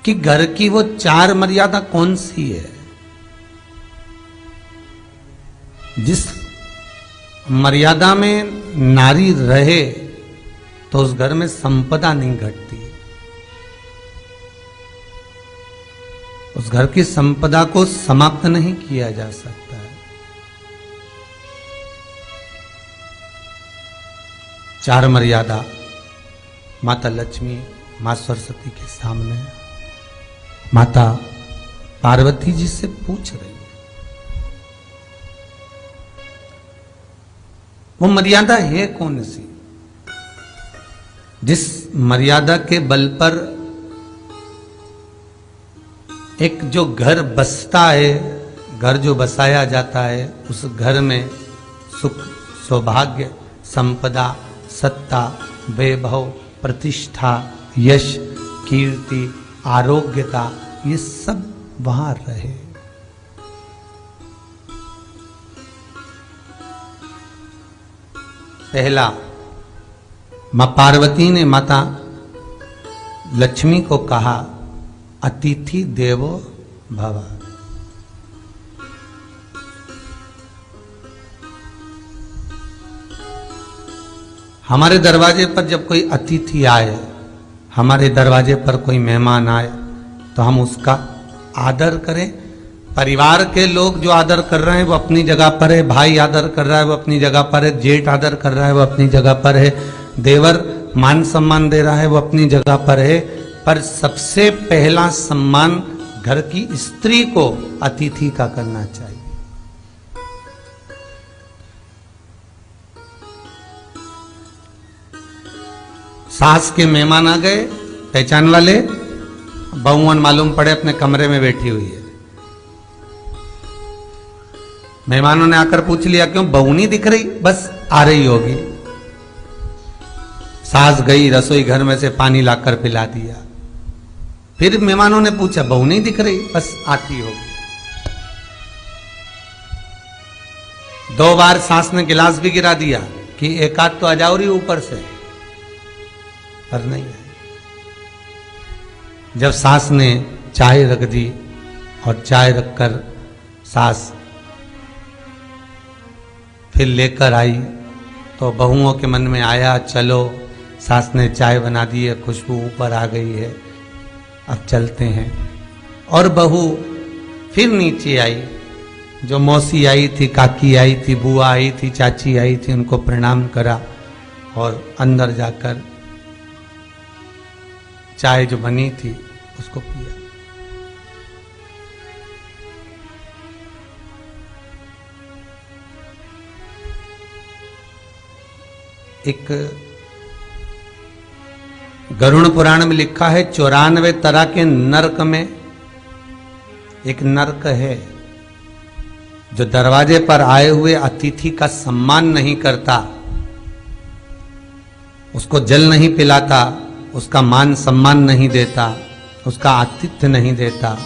कि घर की वो 4 मर्यादा कौन सी है जिस मर्यादा में नारी रहे तो उस घर में संपदा नहीं घटती, उस घर की संपदा को समाप्त नहीं किया जा सकता है। 4 मर्यादा माता लक्ष्मी, मां सरस्वती के सामने माता पार्वती जी से पूछ रही है। वो मर्यादा है कौन सी जिस मर्यादा के बल पर एक जो घर बसता है, घर जो बसाया जाता है, उस घर में सुख, सौभाग्य, संपदा, सत्ता, वैभव, प्रतिष्ठा, यश, कीर्ति, आरोग्यता, ये सब वहां रहे। पहला, मां पार्वती ने माता लक्ष्मी को कहा, अतिथि देवो भव। हमारे दरवाजे पर जब कोई अतिथि आए, हमारे दरवाजे पर कोई मेहमान आए, तो हम उसका आदर करें। परिवार के लोग जो आदर कर रहे हैं वो अपनी जगह पर है, भाई आदर कर रहा है वो अपनी जगह पर है, जेठ आदर कर रहा है वो अपनी जगह पर है, देवर मान सम्मान दे रहा है वो अपनी जगह पर है। पर सबसे पहला सम्मान घर की स्त्री को अतिथि का करना चाहिए। सास के मेहमान आ गए, पहचान वाले, बहुवन मालूम पड़े अपने कमरे में बैठी हुई है। मेहमानों ने आकर पूछ लिया, क्यों बहू नहीं दिख रही? बस आ रही होगी। सास गई, रसोई घर में से पानी लाकर पिला दिया। फिर मेहमानों ने पूछा, बहू नहीं दिख रही? बस आती होगी। 2 बार सास ने गिलास भी गिरा दिया कि एक आध तो आ जाओ रही ऊपर से, पर नहीं आई। जब सास ने चाय रख दी और चाय रखकर सास फिर लेकर आई, तो बहुओं के मन में आया, चलो सास ने चाय बना दी है, खुशबू ऊपर आ गई है, अब चलते हैं। और बहू फिर नीचे आई। जो मौसी आई थी, काकी आई थी, बुआ आई थी, चाची आई थी, उनको प्रणाम करा और अंदर जाकर चाय जो बनी थी उसको पिया। एक गरुड़ पुराण में लिखा है, 94 तरह के नरक में एक नरक है जो दरवाजे पर आए हुए अतिथि का सम्मान नहीं करता, उसको जल नहीं पिलाता, उसका मान सम्मान नहीं देता, उसका आतिथ्य नहीं देता,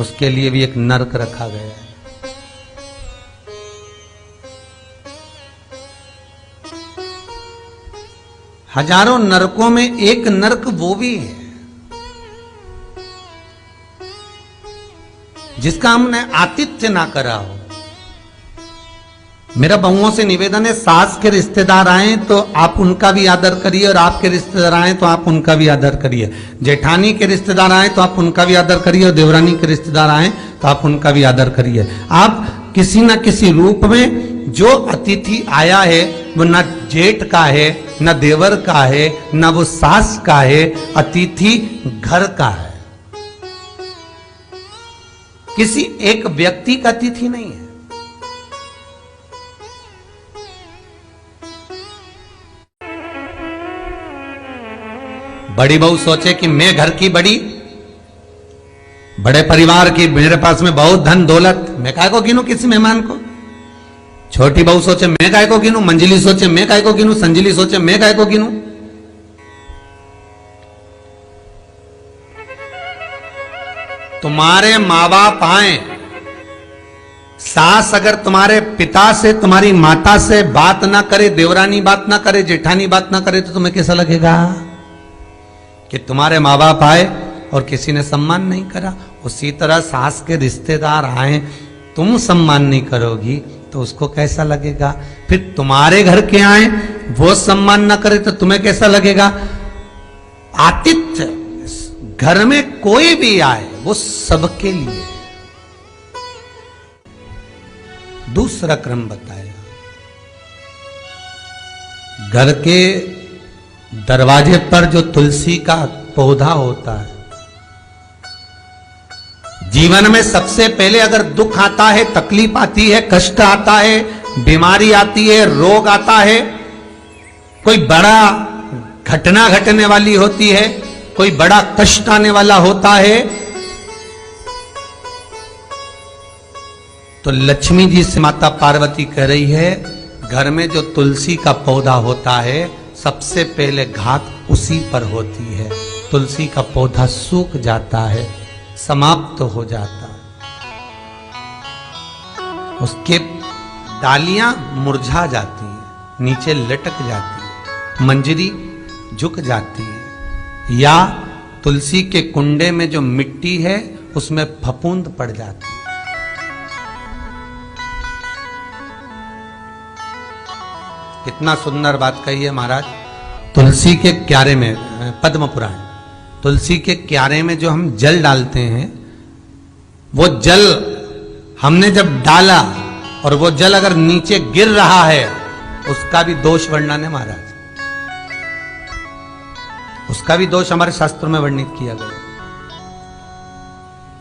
उसके लिए भी एक नरक रखा गया है। हजारों नरकों में एक नरक वो भी है जिसका हमने आतिथ्य ना करा हो। मेरा बहुओं से निवेदन है, सास के रिश्तेदार आए तो आप उनका भी आदर करिए और आपके रिश्तेदार आए तो आप उनका भी आदर करिए। जेठानी के रिश्तेदार आए तो आप उनका भी आदर करिए और देवरानी के रिश्तेदार आए तो आप उनका भी आदर करिए। आप किसी न किसी रूप में जो अतिथि आया है वो न जेठ का है, न देवर का है, न वो सास का है, अतिथि घर का है। किसी एक व्यक्ति का अतिथि नहीं है। बड़ी बहू सोचे कि मैं घर की बड़ी, बड़े परिवार की, मेरे पास में बहुत धन दौलत, मैं काहे को गिनूं किसी मेहमान को। छोटी बहू सोचे मैं काहे को गिनूं, मंजिली सोचे मैं काहे को गिनूं, संजिली सोचे मैं काहे को गिनूं। तुम्हारे माँ बाप आए, सास अगर तुम्हारे पिता से, तुम्हारी माता से बात ना करे, देवरानी बात ना करे, जेठानी बात ना करे, तो तुम्हें कैसा लगेगा कि तुम्हारे माँ बाप आए और किसी ने सम्मान नहीं करा, उसी तरह सास के रिश्तेदार आए, तुम सम्मान नहीं करोगी तो उसको कैसा लगेगा? फिर तुम्हारे घर के आए वो सम्मान न करे तो तुम्हें कैसा लगेगा? आतिथ्य घर में कोई भी आए वो सबके लिए। दूसरा क्रम बताया, घर के दरवाजे पर जो तुलसी का पौधा होता है, जीवन में सबसे पहले अगर दुख आता है, तकलीफ आती है, कष्ट आता है, बीमारी आती है, रोग आता है, कोई बड़ा घटना घटने वाली होती है, कोई बड़ा कष्ट आने वाला होता है, तो लक्ष्मी जी से माता पार्वती कह रही है, घर में जो तुलसी का पौधा होता है सबसे पहले घात उसी पर होती है। तुलसी का पौधा सूख जाता है, समाप्त हो जाता है, उसके डालियां मुरझा जाती हैं, नीचे लटक जाती है, मंजरी झुक जाती है, या तुलसी के कुंडे में जो मिट्टी है उसमें फफूंद पड़ जाती है। कितना सुंदर बात कही है महाराज। तुलसी के क्यारे में, पद्म पुराण, तुलसी के क्यारे में जो हम जल डालते हैं, वो जल हमने जब डाला और वो जल अगर नीचे गिर रहा है, उसका भी दोष वर्णन है महाराज, उसका भी दोष हमारे शास्त्रों में वर्णित किया गया।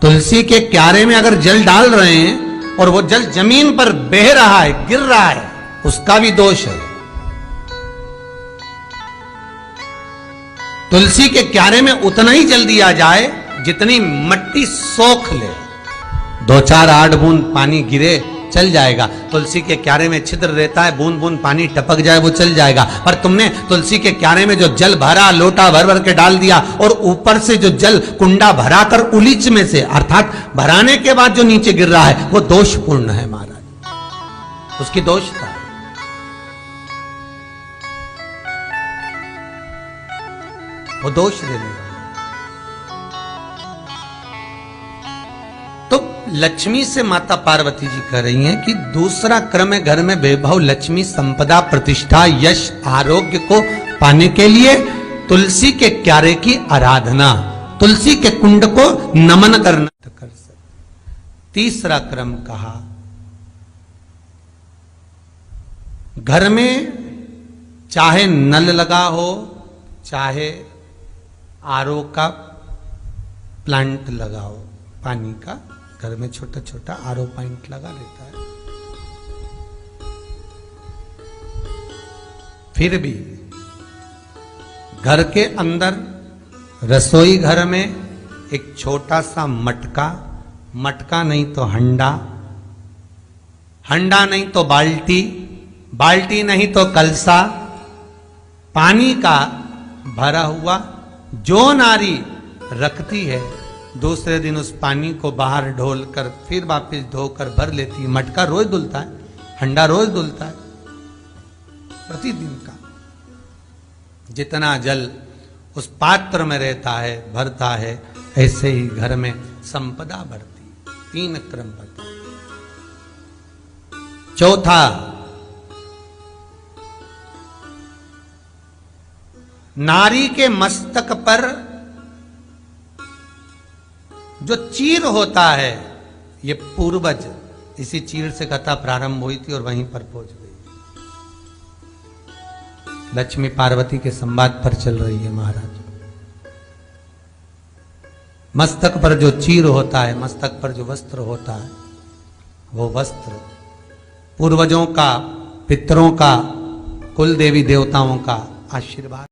तुलसी के क्यारे में अगर जल डाल रहे हैं और वो जल जमीन पर बह रहा है, गिर रहा है, उसका भी दोष है। तुलसी के क्यारे में उतना ही जल दिया जाए जितनी मट्टी सोख ले, 2-4 8 बूंद पानी गिरे चल जाएगा। तुलसी के क्यारे में छिद्र रहता है, बूंद बूंद पानी टपक जाए वो चल जाएगा। पर तुमने तुलसी के क्यारे में जो जल भरा, लोटा भर भर के डाल दिया, और ऊपर से जो जल कुंडा भरा कर उलीच में से, अर्थात भराने के बाद जो नीचे गिर रहा है, वो दोषपूर्ण है महाराज, उसकी दोषता है। वो दोष देने वाला। तो लक्ष्मी से माता पार्वती जी कह रही हैं कि दूसरा क्रम है घर में वैभव, लक्ष्मी, संपदा, प्रतिष्ठा, यश, आरोग्य को पाने के लिए तुलसी के क्यारे की आराधना, तुलसी के कुंड को नमन करना कर सकते। तीसरा क्रम कहा, घर में चाहे नल लगा हो, चाहे आरओ का प्लांट लगाओ, पानी का घर में छोटा छोटा आरओ प्लांट लगा रहता है, फिर भी घर के अंदर रसोई घर में एक छोटा सा मटका, मटका नहीं तो हंडा, हंडा नहीं तो बाल्टी, बाल्टी नहीं तो कलसा, पानी का भरा हुआ जो नारी रखती है, दूसरे दिन उस पानी को बाहर ढोल कर फिर वापस धोकर भर लेती है। मटका रोज धुलता है, हंडा रोज धुलता है, प्रतिदिन का। जितना जल उस पात्र में रहता है, भरता है, ऐसे ही घर में संपदा बढ़ती। 3 क्रम बता। चौथा, नारी के मस्तक पर जो चीर होता है, ये पूर्वज, इसी चीर से कथा प्रारंभ हुई थी और वहीं पर पहुंच गई। लक्ष्मी पार्वती के संवाद पर चल रही है महाराज। मस्तक पर जो चीर होता है, मस्तक पर जो वस्त्र होता है, वो वस्त्र पूर्वजों का, पितरों का, कुल देवी देवताओं का आशीर्वाद।